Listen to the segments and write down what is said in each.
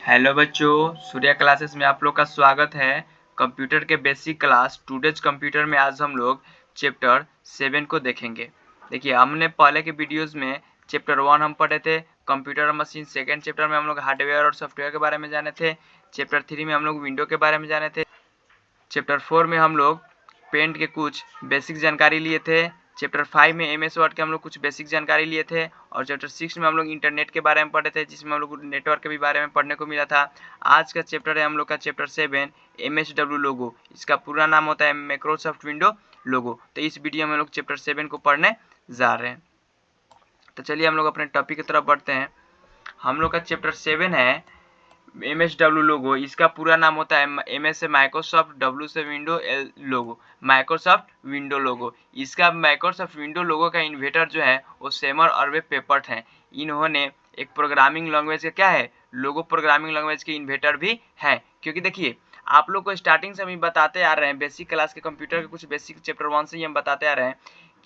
Hello बच्चों, Surya classes में आप लोग का स्वागत है। कंप्यूटर के बेसिक क्लास टूडेज कंप्यूटर में आज हम लोग चैप्टर 7 को देखेंगे। देखिए, हमने पहले के वीडियोस में चैप्टर 1 हम पढ़े थे कंप्यूटर और मशीन। सेकेंड चैप्टर में हम लोग हार्डवेयर और सॉफ्टवेयर के बारे में जाने थे। चैप्टर 3 में हम लोग विंडो के बारे में जाने थे। चैप्टर 4 में हम लोग पेंट के कुछ बेसिक जानकारी लिए थे। चैप्टर 5 में एमएस वर्ड के हम लोग कुछ बेसिक जानकारी लिए थे। और चैप्टर 6 में हम लोग इंटरनेट के बारे में पढ़े थे, जिसमें हम लोग नेटवर्क के भी बारे में पढ़ने को मिला था। आज का चैप्टर है हम लोग का चैप्टर 7 MSW लोगो। इसका पूरा नाम होता है माइक्रोसॉफ्ट विंडो लोगो। तो इस वीडियो में हम लोग चैप्टर 7 को पढ़ने जा रहे हैं। तो चलिए हम लोग अपने टॉपिक की तरफ बढ़ते हैं। हम लोग का चैप्टर 7 है MSW लोगो। इसका पूरा नाम होता है MS से माइक्रोसॉफ्ट, W से विंडो, L लोगो, माइक्रोसॉफ्ट विंडो लोगो। इसका माइक्रोसॉफ्ट विंडो लोगो का इन्वेंटर जो है वो सेमर अर्वे पेपर्ट हैं। इन्होंने एक प्रोग्रामिंग लैंग्वेज का क्या है, लोगो प्रोग्रामिंग लैंग्वेज के इन्वेंटर भी है। क्योंकि देखिए, आप लोग को स्टार्टिंग से हम बताते आ रहे हैं, बेसिक क्लास के कंप्यूटर के कुछ बेसिक चैप्टर 1 से ही हम बताते आ रहे हैं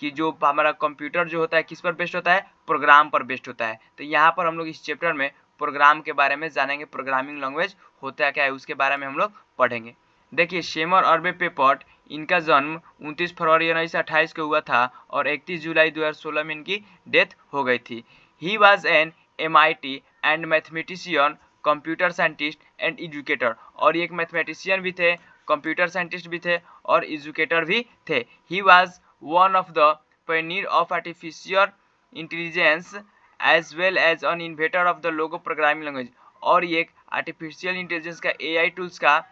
कि जो हमारा कंप्यूटर जो होता है किस पर बेस्ड होता है, प्रोग्राम पर बेस्ड होता है। तो यहाँ पर हम लोग इस चैप्टर में प्रोग्राम के बारे में जानेंगे। प्रोग्रामिंग लैंग्वेज होता क्या है उसके बारे में हम लोग पढ़ेंगे। देखिए, सेमर अर्वे पेपर्ट, इनका जन्म 29 फरवरी 1928 को हुआ था और 31 जुलाई 2016 में इनकी डेथ हो गई थी। He was an MIT and mathematician, computer scientist and educator. और ये एक मैथमेटिशियन भी थे, कंप्यूटर साइंटिस्ट भी थे और एजुकेटर भी थे। He was one of the pioneer of artificial intelligence as well as an inventor of the Logo programming language. और ये एक आर्टिफिशियल इंटेलिजेंस का AI टूल्स का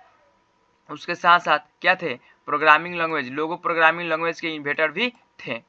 उसके साथ साथ क्या थे, programming language, Logo programming language के इन्वेंटर भी थे।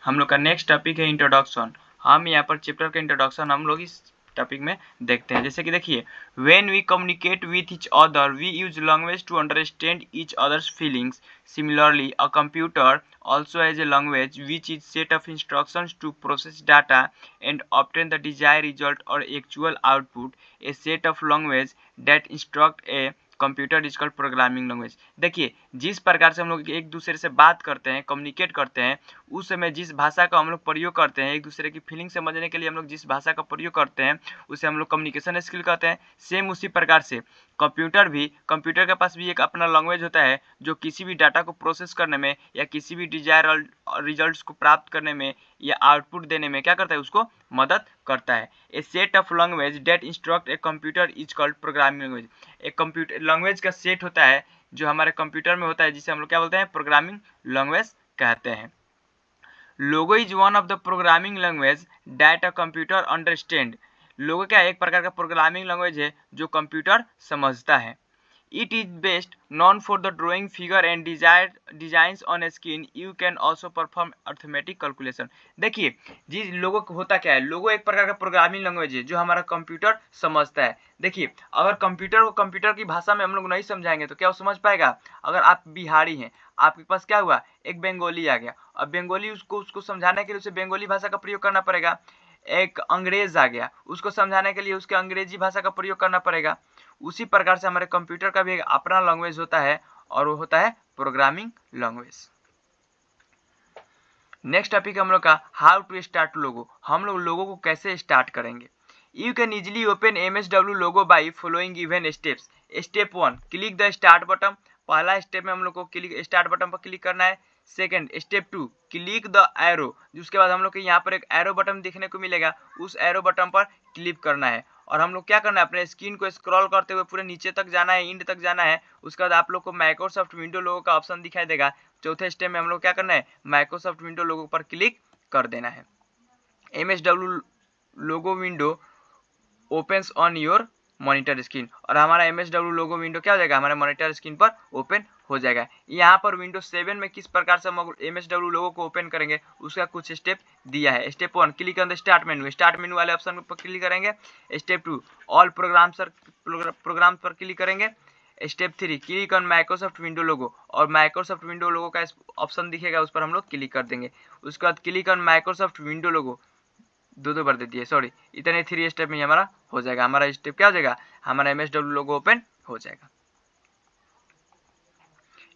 हम लोग का नेक्स्ट टॉपिक है इंट्रोडक्शन। हम यहाँ पर चैप्टर का इंट्रोडक्शन हम लोग इस टॉपिक में देखते हैं। जैसे कि देखिए, when we communicate with each other we use language to understand each other's feelings. Similarly a computer also has a language which is set of instructions to process data and obtain the desired result or actual output. A set of language that instruct a computer is called programming language. देखिए, जिस प्रकार से हम लोग एक दूसरे से बात करते हैं, कम्युनिकेट करते हैं, उस समय जिस भाषा का हम लोग प्रयोग करते हैं, एक दूसरे की फीलिंग समझने के लिए हम लोग जिस भाषा का प्रयोग करते हैं उसे हम लोग कम्युनिकेशन स्किल कहते हैं। सेम उसी प्रकार से कंप्यूटर के पास भी एक अपना लैंग्वेज होता है जो किसी भी डाटा को प्रोसेस करने में या किसी भी डिजायर रिजल्ट्स को प्राप्त करने में या आउटपुट देने में क्या करता है, उसको मदद करता है। A set of language that instruct a computer is called programming language. एक कंप्यूटर लैंग्वेज का सेट होता है जो हमारे कंप्यूटर में होता है, जिसे हम लोग क्या बोलते हैं, प्रोग्रामिंग लैंग्वेज कहते हैं। Logo is one of the programming language that a computer understand. Logo क्या एक प्रकार का प्रोग्रामिंग लैंग्वेज है जो कंप्यूटर समझता है। It is best known for the drawing figure and designs on a screen. You can also perform arithmetic calculation. देखिए, जी लोगो होता क्या है, लोगो एक प्रकार का प्रोग्रामिंग लैंग्वेज है जो हमारा कंप्यूटर समझता है। देखिए, अगर कंप्यूटर को कंप्यूटर की भाषा में हम लोग नहीं समझाएंगे तो क्या वो समझ पाएगा। अगर आप बिहारी हैं, आपके पास क्या हुआ, एक बंगाली आ गया, अब बंगाली उसको समझाने के लिए उसे बंगाली भाषा का प्रयोग करना पड़ेगा। एक अंग्रेज आ गया, उसको समझाने के लिए उसके अंग्रेजी भाषा का प्रयोग करना पड़ेगा। उसी प्रकार से हमारे कंप्यूटर का भी एक अपना लैंग्वेज होता है और वो होता है प्रोग्रामिंग लैंग्वेज। नेक्स्ट टॉपिक हम लोग का हाउ टू स्टार्ट लोगो। हम लोग लोगो को कैसे स्टार्ट करेंगे। You can easily open MSW logo by following given steps. Step 1, click the start button. पहला स्टेप में हम लोग को क्लिक स्टार्ट बटन पर क्लिक करना है। Second step 2, click the arrow. जिसके बाद हम लोग को यहाँ पर एक एरो बटन दिखने को मिलेगा, उस एरो बटन पर क्लिक करना है और हम लोग क्या करना है, अपने स्क्रीन को स्क्रॉल करते हुए पूरे नीचे तक जाना है, इंड तक जाना है। उसके बाद आप लोग को माइक्रोसॉफ्ट विंडो लोगो का ऑप्शन दिखाई देगा। चौथे स्टेप में हम लोग क्या करना है, माइक्रोसॉफ्ट विंडो लोगो पर क्लिक कर देना है। MSW logo window opens on your monitor screen. और हमारा MSW लोगो विंडो क्या हो जाएगा, हमारे मॉनिटर स्क्रीन पर ओपन हो जाएगा। यहाँ पर विंडोज 7 में किस प्रकार से हम MSW लोगो को ओपन करेंगे उसका कुछ स्टेप दिया है। Step 1, click on the start menu. Start menu वाले ऑप्शन पर क्लिक करेंगे। स्टेप 2, ऑल प्रोग्राम पर क्लिक करेंगे। Step 3, click on Microsoft window logo और माइक्रोसॉफ्ट विंडो लोगो का ऑप्शन दिखेगा, उस पर हम लोग क्लिक कर देंगे। उसके बाद क्लिक ऑन माइक्रोसॉफ्ट विंडो लोगो, दो बार दे दिए, सॉरी, इतने 3 स्टेप में हमारा हो जाएगा। हमारा स्टेप क्या हो जाएगा, हमारा MSW लोगो ओपन हो जाएगा।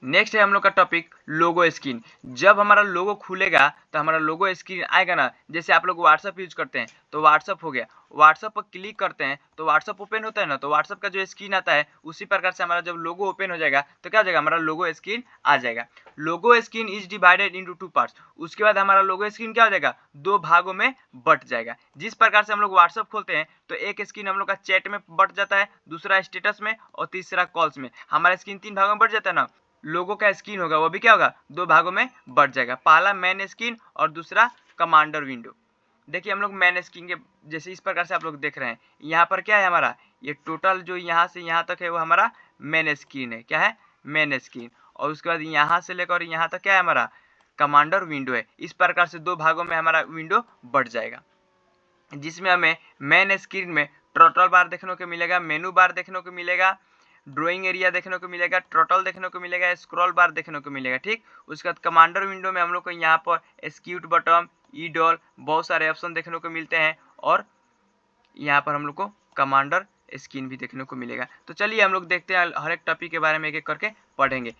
नेक्स्ट है हम लोग का टॉपिक लोगो स्क्रीन। जब हमारा लोगो खुलेगा तो हमारा लोगो स्क्रीन आएगा ना, जैसे आप लोग व्हाट्सअप यूज करते हैं तो व्हाट्सअप हो गया, व्हाट्सअप पर क्लिक करते हैं तो व्हाट्सअप ओपन होता है ना, तो व्हाट्सअप का जो स्क्रीन आता है उसी प्रकार से हमारा जब लोगो ओपन हो जाएगा तो क्या हो जाएगा, हमारा लोगो स्क्रीन आ जाएगा। Logo screen is divided into 2 parts. उसके बाद हमारा लोगो स्क्रीन क्या हो जाएगा, 2 भागों में बट जाएगा। जिस प्रकार से हम लोग व्हाट्सअप खोलते हैं तो एक स्क्रीन हम लोग का चैट में बट जाता है, दूसरा स्टेटस में और तीसरा कॉल्स में। हमारा स्क्रीन 3 भागों में बट जाता है ना, लोगों का स्क्रीन होगा वो भी क्या होगा, 2 भागों में बट जाएगा। पहला मेन स्क्रीन और दूसरा कमांडर विंडो। देखिए हम लोग मेन स्क्रीन के जैसे इस प्रकार से आप लोग देख रहे हैं, यहाँ पर क्या है हमारा, ये टोटल जो यहाँ से यहाँ तक है वो हमारा मेन स्क्रीन है। क्या है, मेन स्क्रीन। और उसके बाद यहाँ से लेकर यहाँ तक क्या है हमारा, कमांडर विंडो है। इस प्रकार से 2 भागों में हमारा विंडो बढ़ जाएगा, जिसमें हमें मेन स्क्रीन में टोटल बार देखने को मिलेगा, मेनू बार देखने को मिलेगा, ड्राइंग एरिया देखने को मिलेगा, टोटल देखने को मिलेगा, स्क्रॉल बार देखने को मिलेगा। ठीक, उसके बाद कमांडर विंडो में हम लोग को यहाँ पर एक्सिक्यूट बटन, ईडॉल, बहुत सारे ऑप्शन देखने को मिलते हैं और यहाँ पर हम लोग को कमांडर स्क्रीन भी देखने को मिलेगा। तो चलिए हम लोग देखते हैं, हर एक टॉपिक के बारे में एक एक करके पढ़ेंगे।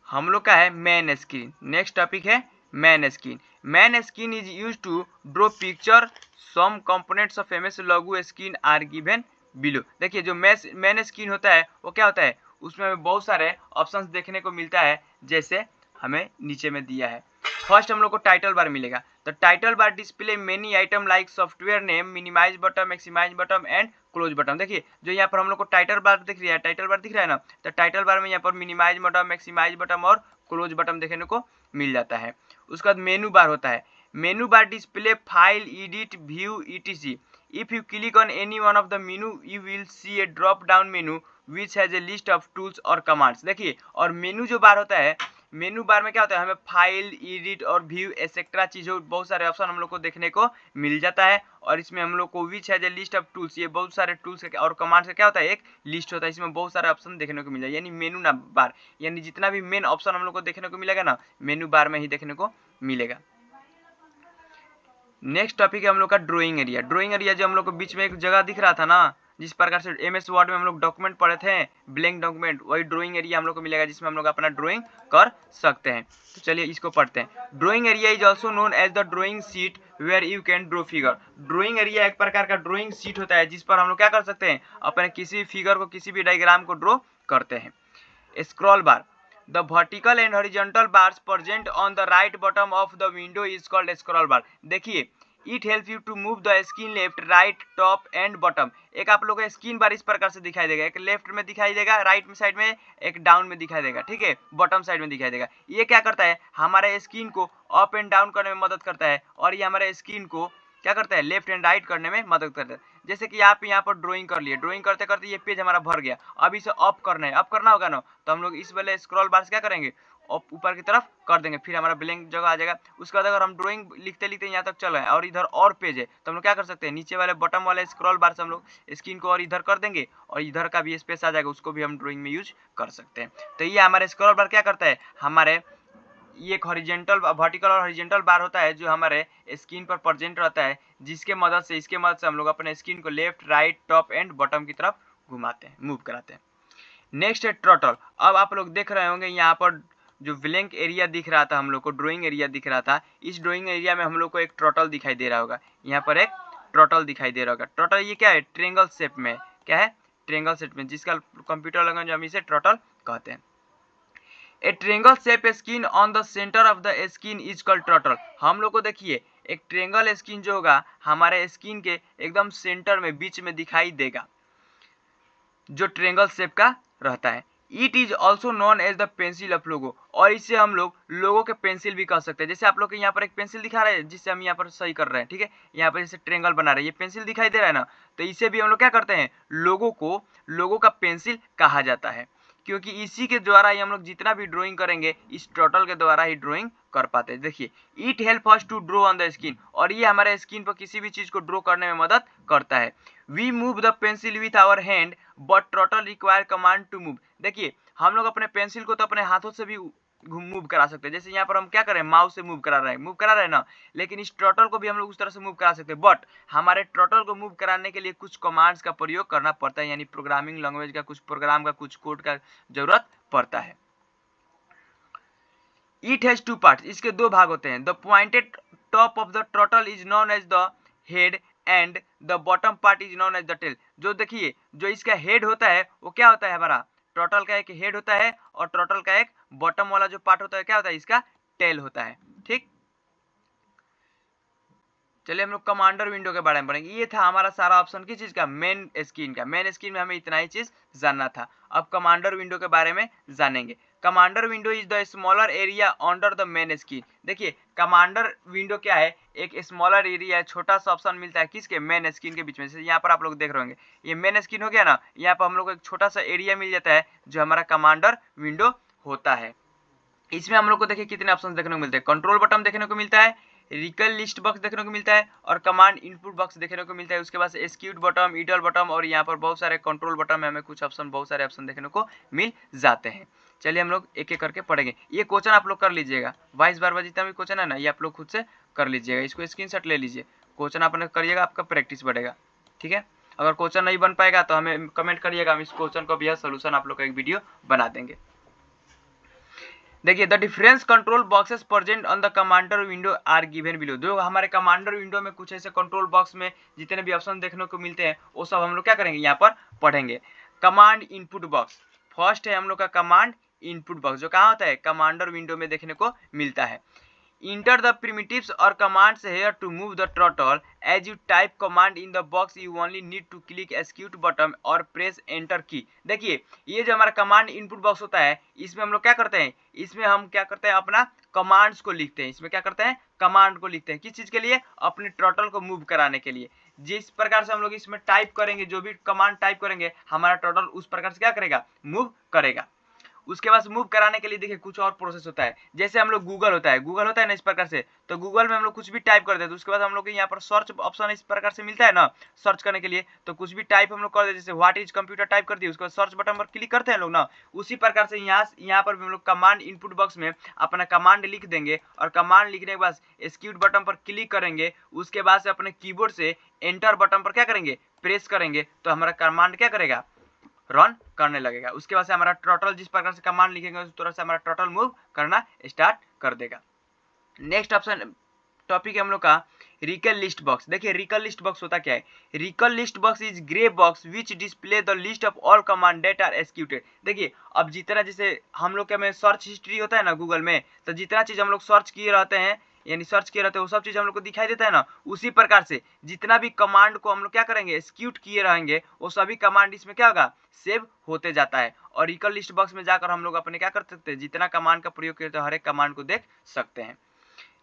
हम लोग का है मेन स्क्रीन। नेक्स्ट टॉपिक है main screen. Main screen is use to draw picture, some components of MS Logo screen are given below. देखिए जो मेन स्क्रीन होता है वो क्या होता है, उसमें हमें बहुत सारे ऑप्शंस देखने को मिलता है, जैसे हमें नीचे में दिया है। फर्स्ट हम लोग को टाइटल बार मिलेगा, तो title bar display many item like software name, minimize button, maximize button and close button. देखिए जो यहाँ पर हम लोग को टाइटल बार दिख रहा है, टाइटल बार दिख रहा है ना, तो टाइटल बार में यहाँ पर मिनिमाइज बटन, मैक्सिमाइज बटन और क्लोज बटन देखने को मिल जाता है। उसके बाद मेनू बार होता है, मेनू बार display file, edit, view, etc. If you click on any one of the menu, you will see a drop down menu which has a list of tools और commands। देखिए और मेनू जो बार होता है, मेनू बार में क्या होता है, हमें फाइल, एडिट और व्यू एक्सेट्रा चीज़ों बहुत सारे ऑप्शन हम लोग को देखने को मिल जाता है। और इसमें हम लोग को which has a list of tools, ये बहुत सारे टूल्स और कमांड्स का क्या होता है, एक लिस्ट होता है। इसमें बहुत सारे ऑप्शन देखने को मिल जाए, यानी मेनू ना बार, यानी जितना भी मेन ऑप्शन हम लोग को देखने को मिलेगा ना, मेनू बार में ही देखने को मिलेगा। नेक्स्ट टॉपिक है हम लोग का ड्राइंग एरिया। ड्राइंग एरिया जो हम लोग को बीच में एक जगह दिख रहा था ना, जिस प्रकार से एमएस वर्ड में हम लोग डॉक्यूमेंट पढ़े थे, ब्लैंक डॉक्यूमेंट, वही ड्राइंग एरिया हम लोग को मिलेगा, जिसमें हम लोग अपना ड्राइंग कर सकते हैं। तो चलिए इसको पढ़ते हैं। Drawing area is also known as the drawing sheet where you can draw figure. Drawing area एक प्रकार का ड्राइंग सीट होता है, जिस पर हम लोग क्या कर सकते हैं, अपने किसी भी फिगर को, किसी भी डायग्राम को ड्रॉ करते हैं। Scroll bar, the vertical and horizontal bars present on the right bottom of the window is called scroll bar। देखिए it help you to move the screen left, right, top and bottom. एक आप लोगों को screen बार इस प्रकार से दिखाई देगा, एक लेफ्ट में दिखाई देगा, राइट में साइड में, एक डाउन में दिखाई देगा, ठीक है, बॉटम साइड में दिखाई देगा। ये क्या करता है, हमारे स्क्रीन को अप एंड डाउन करने में मदद करता है, और ये हमारे स्क्रीन को क्या करता है, लेफ्ट एंड राइट करने में मदद करता है। जैसे कि आप यहाँ पर ड्राइंग कर लिए, ड्राइंग करते करते ये पेज हमारा भर गया, अब इसे अप करना है, अप करना होगा ना, तो हम लोग इस वाले स्क्रॉल बार से क्या करेंगे, ऊपर की तरफ कर देंगे, फिर हमारा ब्लैंक जगह आ जाएगा। उसके बाद अगर हम ड्राइंग लिखते लिखते यहाँ तक चल रहे हैं और इधर और पेज है, तो हम लोग क्या कर सकते हैं, नीचे वाले बटन वाले स्क्रॉल बार से हम लोग स्क्रीन को और इधर कर देंगे, और इधर का भी स्पेस आ जाएगा, उसको भी हम ड्राइंग में यूज कर सकते हैं। तो ये हमारे स्क्रॉल बार क्या करता है, हमारे ये एक हॉरिजेंटल, वर्टिकल और हॉरिजेंटल बार होता है जो हमारे स्क्रीन पर प्रेजेंट रहता है, जिसके मदद से, इसके मदद से हम लोग अपने स्क्रीन को left, right, top and bottom की तरफ घुमाते हैं, मूव कराते हैं। नेक्स्ट है टोटल। अब आप लोग देख रहे होंगे यहाँ पर जो ब्लैंक एरिया दिख रहा था हम लोग को, ड्राइंग एरिया दिख रहा था, इस ड्राइंग एरिया में हम लोग को एक टोटल दिखाई दे रहा होगा, यहाँ पर एक टोटल दिखाई दे रहा होगा। टोटल ये क्या है, ट्रायंगल शेप में, क्या है, ट्रायंगल शेप में, जिसका कंप्यूटर लैंग्वेज हम इसे टोटल कहते हैं। ए triangle shape screen on the centre of the screen is called total. हम लोग को देखिए एक ट्रायंगल स्क्रीन जो होगा हमारे स्क्रीन के एकदम सेंटर में, बीच में दिखाई देगा, जो ट्रायंगल शेप का रहता है। It is also known as the pencil of Logo, और इसे हम लोग लोगो के पेंसिल भी कह सकते हैं। जैसे आप लोग के यहाँ पर एक पेंसिल दिखा रहे हैं, जिससे हम यहाँ पर सही कर रहे हैं, ठीक है, यहाँ पर जैसे ट्रायंगल बना रहे हैं, ये पेंसिल दिखाई दे रहा है ना, तो इसे भी हम लोग क्या करते हैं, लोगो का पेंसिल कहा जाता है, क्योंकि इसी के द्वारा ही हम लोग जितना भी ड्राइंग करेंगे, इस टोटल के द्वारा ही ड्राइंग कर पाते हैं। देखिए it help us to draw on the screen, और ये हमारे स्क्रीन पर किसी भी चीज को ड्रॉ करने में मदद करता है। We move the pencil with our hand but total require command to move. देखिए हम लोग अपने पेंसिल को तो अपने हाथों से भी मूव करा सकते हैं। जैसे यहाँ पर हम क्या करें, माउस से मूव करा रहे हैं ना, लेकिन इस टर्टल को भी हम लोग उस तरह से मूव करा सकते हैं। बट हमारे टर्टल को मूव कराने के लिए कुछ कमांड्स का प्रयोग करना पड़ता है, यानी प्रोग्रामिंग लैंग्वेज का, कुछ प्रोग्राम का, कुछ कोड का जरूरत पड़ता है। इट हैज टू पार्ट्स, इसके दो भाग होते हैं। The pointed top of the turtle is known as the head and the bottom part is known as the tail. जो देखिए, जो इसका हेड होता है वो क्या होता है, हमारा टर्टल का एक हेड होता है, और टर्टल का एक बॉटम वाला जो पार्ट होता है क्या होता है, इसका टेल होता है। ठीक, चलिए हम लोग कमांडर विंडो के बारे में पढ़ेंगे। ये था हमारा सारा ऑप्शन किस चीज का, मेन स्क्रीन का। मेन स्क्रीन में हमें इतना ही चीज जानना था। अब कमांडर विंडो के बारे में जानेंगे। Commander window is the smaller area under the main screen. देखिए, कमांडर विंडो क्या है, एक स्मॉलर एरिया है, छोटा सा ऑप्शन मिलता है किसके, मेन स्क्रीन के बीच में। जैसे यहाँ पर आप लोग देख रहे होंगे, ये मेन स्क्रीन हो गया ना, यहाँ पर हम लोग को एक छोटा सा एरिया मिल जाता है जो हमारा कमांडर विंडो होता है। इसमें हम लोग को देखिए कितने ऑप्शन देखने को मिलते हैं। कंट्रोल बटन देखने को मिलता है, रिकल लिस्ट बॉक्स देखने को मिलता है, और कमांड इनपुट बॉक्स देखने को मिलता है। उसके बाद एक्सिक्यूट बटन, इडल बटन, और यहाँ पर बहुत सारे कंट्रोल बटन में हमें कुछ ऑप्शन, बहुत सारे ऑप्शन देखने को मिल जाते हैं। चलिए हम लोग एक एक करके पढ़ेंगे। ये क्वेश्चन आप लोग कर लीजिएगा, 22 बार जितना भी क्वेश्चन है ना, ये आप लोग खुद से कर लीजिएगा। इसको स्क्रीनशॉट ले लीजिए, क्वेश्चन आपने करिएगा, आपका प्रैक्टिस बढ़ेगा। ठीक है, अगर क्वेश्चन नहीं बन पाएगा तो हमें कमेंट करिएगा, हम इस क्वेश्चन को भी सोल्यूशन आप लोग का एक वीडियो बना देंगे। देखिए, the difference control boxes present on the commander window are given below. जो हमारे कमांडर विंडो में कुछ ऐसे कंट्रोल बॉक्स में जितने भी ऑप्शन देखने को मिलते हैं वो सब हम लोग क्या करेंगे, यहाँ पर पढ़ेंगे। कमांड इनपुट बॉक्स फर्स्ट है हम लोग का, कमांड इनपुट बॉक्स जो कहाँ होता है, कमांडर विंडो में देखने को मिलता है। Enter the primitives or commands here to move the turtle. As you type command in the box, you only need to click execute button और press enter key। देखिए, ये जो हमारा कमांड इनपुट बॉक्स होता है, इसमें हम लोग क्या करते हैं, इसमें हम क्या करते हैं, अपना कमांड्स को लिखते हैं। इसमें क्या करते हैं, कमांड को लिखते हैं। किस चीज के लिए, अपने टर्टल को मूव कराने के लिए। जिस प्रकार से हम लोग इसमें टाइप करेंगे, जो भी कमांड टाइप करेंगे, हमारा टर्टल उस प्रकार से क्या करेगा, मूव करेगा। उसके बाद मूव कराने के लिए देखिए कुछ और प्रोसेस होता है। जैसे हम लोग गूगल होता है ना इस प्रकार से, तो गूगल में हम लोग कुछ भी टाइप करते हैं तो उसके बाद हम लोग को यहाँ पर सर्च ऑप्शन इस प्रकार से मिलता है ना, सर्च करने के लिए। तो कुछ भी टाइप हम लोग कर देते, जैसे व्हाट इज कंप्यूटर टाइप कर दिए, उसके बाद सर्च बटन पर क्लिक करते हैं लोग ना, उसी प्रकार से यहाँ पर भी हम लोग कमांड इनपुट बॉक्स में अपना कमांड लिख देंगे, और कमांड लिखने के बाद एक्सिक्यूट बटन पर क्लिक करेंगे। उसके बाद से अपने कीबोर्ड से एंटर बटन पर क्या करेंगे, प्रेस करेंगे, तो हमारा कमांड क्या करेगा, रन करने लगेगा। उसके बाद से हमारा टर्टल जिस प्रकार से कमांड लिखेंगे उस तरह से हमारा टर्टल मूव करना स्टार्ट कर देगा। नेक्स्ट ऑप्शन टॉपिक है हम लोग का रिकल लिस्ट बॉक्स। देखिए, रिकल लिस्ट बॉक्स होता क्या है, recall list box is grey box which display the list of all command that are executed. देखिए, अब जितना जैसे हम लोग के में सर्च हिस्ट्री होता है ना गूगल में, तो जितना चीज हम लोग सर्च किए रहते हैं, यानी सर्च किए रहते हैं, वो सब चीज हम लोग को दिखाई देता है ना। उसी प्रकार से जितना भी कमांड को हम लोग क्या करेंगे, एक्सिक्यूट किए रहेंगे, वो सभी कमांड इसमें क्या होगा, सेव होते जाता है। और रिकल लिस्ट बॉक्स में जाकर हम लोग अपने क्या कर सकते हैं, जितना कमांड का प्रयोग करते हैं हर एक कमांड को देख सकते हैं।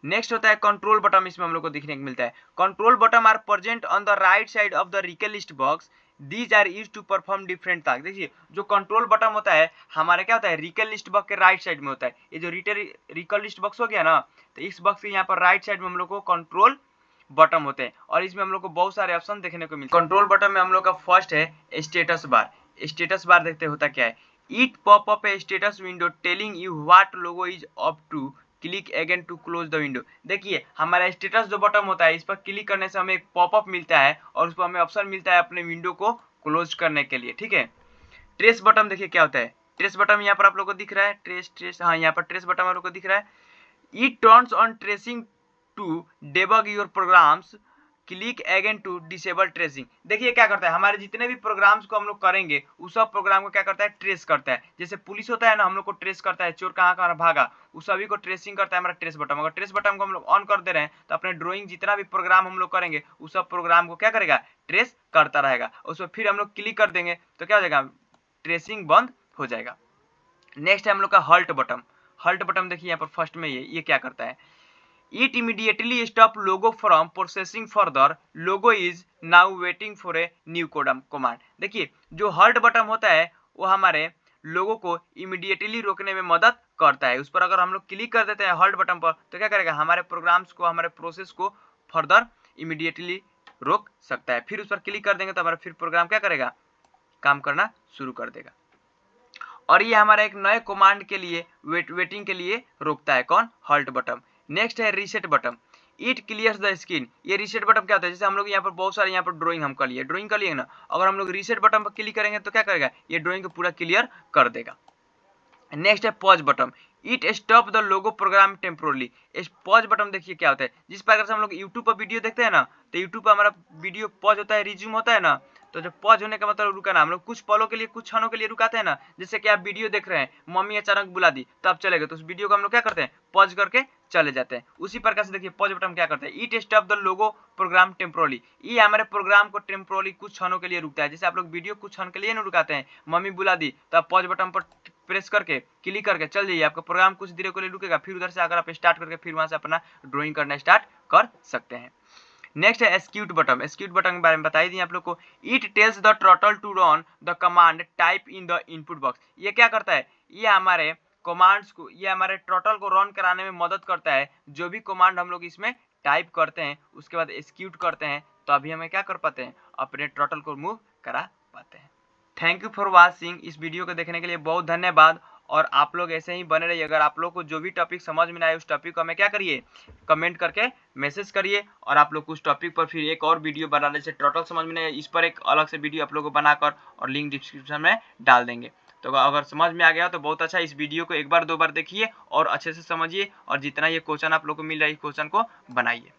नेक्स्ट होता है कंट्रोल बटन, इसमें हम लोग को देखने को मिलता है। Control button are present on the right side of the recall list box. These are used to perform different task. देखिए, जो कंट्रोल बटन होता है हमारे क्या होता है, रिकल लिस्ट बॉक्स के राइट साइड में होता है। ये जो रिकल लिस्ट बॉक्स हो गया ना, तो इस बॉक्स के यहाँ पर राइट साइड में हम लोग को कंट्रोल बटन होते हैं, और इसमें हम लोग को बहुत सारे ऑप्शन देखने को मिलते हैं। कंट्रोल बटन में हम लोग का फर्स्ट है स्टेटस बार। स्टेटस बार देखते होता क्या है, it pop up a status window telling you what Logo is up to, click again to close the window. देखिए, हमारा स्टेटस जो बटन होता है, इस पर क्लिक करने से हमें एक पॉपअप मिलता है, और उस पर हमें ऑप्शन मिलता है अपने विंडो को क्लोज करने के लिए। ठीक है, ट्रेस बटन देखिए क्या होता है, ट्रेस बटन यहाँ पर आप लोग को दिख रहा है, ट्रेस हाँ, यहाँ पर ट्रेस बटन आप लोग को दिख रहा है। It turns on tracing to debug your programs, click again to disable tracing. देखिए क्या करता है, हमारे जितने भी प्रोग्राम्स को हम लोग करेंगे उस सब प्रोग्राम को क्या करता है, ट्रेस करता है। जैसे पुलिस होता है ना, हम लोग को ट्रेस करता है, चोर कहाँ कहाँ भागा, उस सभी को ट्रेसिंग करता है हमारा ट्रेस बटन। अगर ट्रेस बटन को हम लोग ऑन कर दे रहे हैं तो अपने ड्राइंग जितना भी प्रोग्राम हम लोग करेंगे उस सब प्रोग्राम को क्या करेगा, ट्रेस करता रहेगा। उस पर फिर हम लोग क्लिक कर देंगे तो क्या हो जाएगा, ट्रेसिंग बंद हो जाएगा। नेक्स्ट है हम लोग का हॉल्ट बटन। हॉल्ट बटन देखिए यहाँ पर फर्स्ट में ये क्या करता है, it immediately stop logo from processing further, logo is now waiting for a new command. देखिए, जो हॉल्ट बटन होता है वो हमारे लोगों को इमीडिएटली रोकने में मदद करता है। उस पर अगर हम लोग क्लिक कर देते हैं हॉल्ट बटन पर तो क्या करेगा, हमारे प्रोग्राम्स को, हमारे प्रोसेस को फर्दर इमीडिएटली रोक सकता है। फिर उस पर क्लिक कर देंगे तो हमारा फिर प्रोग्राम क्या करेगा, काम करना शुरू कर देगा। और ये हमारा एक नए कमांड के लिए वेटिंग के लिए रोकता है। कौन? Halt button. नेक्स्ट है reset button. It clears the screen. ये रीसेट बटन क्या होता है? जैसे हम लोग यहाँ पर बहुत सारे यहाँ पर ड्राइंग हम कर लिए ना, अगर हम लोग रीसेट बटन पर क्लिक करेंगे तो क्या करेगा? ये ड्राइंग को पूरा क्लियर कर देगा। नेक्स्ट है pause button. It stop the Logo program temporarily. Pause button देखिए क्या होता है, जिस प्रकार से हम लोग यूट्यूब पर वीडियो देखते हैं ना, तो यूट्यूब पर हमारा वीडियो पॉज होता है, रिज्यूम होता है ना, तो जब पॉज होने का मतलब रुकाना, हम लोग कुछ पलों के लिए, कुछ क्षणों के लिए रुकाते हैं ना। जैसे कि आप वीडियो देख रहे हैं, मम्मी अचानक बुला दी तो आप चले गए, तो उस वीडियो को हम लोग क्या करते हैं? पॉज करके चले जाते हैं। उसी प्रकार से देखिए पॉज बटन क्या करता है? It stop the Logo program temporarily. ये हमारे प्रोग्राम को टेम्पोरली कुछ क्षणों के लिए रुकता है। जैसे आप लोग वीडियो कुछ क्षण के लिए नहीं रुकाते हैं, मम्मी बुला दी तो आप पॉज बटन पर प्रेस करके क्लिक करके चल जाइए, आपका प्रोग्राम कुछ देर के लिए रुकेगा, फिर उधर से अगर आप स्टार्ट करके फिर वहां से अपना ड्राइंग करना स्टार्ट कर सकते हैं। नेक्स्ट है एक्सिक्यूट बटन। एक्सिक्यूट बटन के बारे में बता ही दिए आप लोग को। It tells the turtle to run the command type in the input box. ये क्या करता है? ये हमारे कमांड्स को, ये हमारे टर्टल को रन कराने में मदद करता है। जो भी कमांड हम लोग इसमें टाइप करते हैं उसके बाद एक्सिक्यूट करते हैं, तो अभी हमें क्या कर पाते हैं? अपने टर्टल को मूव करा पाते हैं। Thank you for watching. इस वीडियो को देखने के लिए बहुत धन्यवाद, और आप लोग ऐसे ही बने रहिए। अगर आप लोग को जो भी टॉपिक समझ में ना आए, उस टॉपिक को हमें क्या करिए? कमेंट करके मैसेज करिए, और आप लोग उस टॉपिक पर फिर एक और वीडियो बनाने से टोटल समझ में नहीं आए, इस पर एक अलग से वीडियो आप लोग को बनाकर और लिंक डिस्क्रिप्शन में डाल देंगे। तो अगर समझ में आ गया तो बहुत अच्छा। इस वीडियो को एक बार दो बार देखिए और अच्छे से समझिए, और जितना ये क्वेश्चन आप लोग को मिल रहा है इस क्वेश्चन को बनाइए।